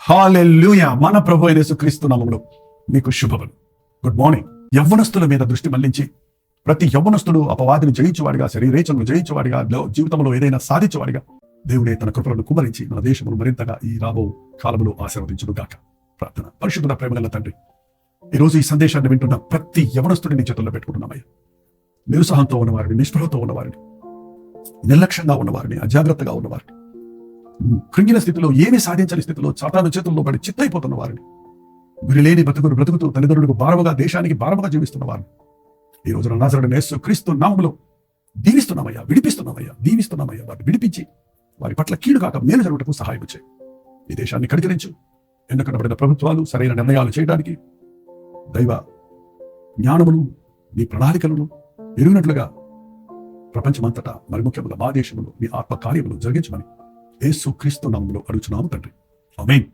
హల్లెలూయా. మన ప్రభు అయిన యేసుక్రీస్తు నామములో మీకు శుభములు. Good morning. యవ్వనస్తుల మీద దృష్టి మళ్లించి ప్రతి యవ్వనస్తుడు అపవాదిని జయించేవాడిగా, శరీరేచ్ఛను జయించేవాడిగా, జీవితంలో ఏదైనా సాధించేవాడిగా దేవుడే తన కృపలను కుమరించి మన దేశమును మరింతగా ఈ రాబో కాలంలో ఆశీర్వదించును గాక. ప్రార్థన. పరిశుద్ధుడ ప్రేమగల తండ్రి, ఈరోజు ఈ సందేశాన్ని వింటున్న ప్రతి యవనస్తుడిని చేతుల్లో పెట్టుకుంటున్నామయ్యా. నిరుత్సాహంతో ఉన్నవారిని, నిస్పృహతో ఉన్నవారిని, నిర్లక్ష్యంగా ఉన్నవారిని, అజాగ్రత్తగా ఉన్నవారిని, కృంగిన స్థితిలో, ఏమీ సాధించని స్థితిలో సాతాను చేతుల్లో పడి చిత్తైపోతున్న వారిని, గురిలేని బ్రతుకుతూ తల్లిదండ్రులకు భారముగా, దేశానికి భారముగా జీవిస్తున్న వారిని ఈ రోజున నజరేయుడైన యేసుక్రీస్తు నామములో దీవిస్తున్నామయ్యా, దీవిస్తున్నామయ్యా. వారిని విడిపించి వారి పట్ల కీడు కాక మేలు జరుగుటకు సహాయం చేయి. ఈ దేశాన్ని కనికరించు. ఎన్నుకబడిన ప్రభుత్వాలు సరైన నిర్ణయాలు చేయడానికి దైవ జ్ఞానమును, నీ ప్రణాళికలను ఎరిగినట్లుగా ప్రపంచమంతటా, మరి ముఖ్యంగా మా దేశంలో మీ ఆత్మ కార్యములు జరిగించమని యేసుక్రీస్తు నామములో అడుగుచున్నాము తండ్రి. ఆమేన్.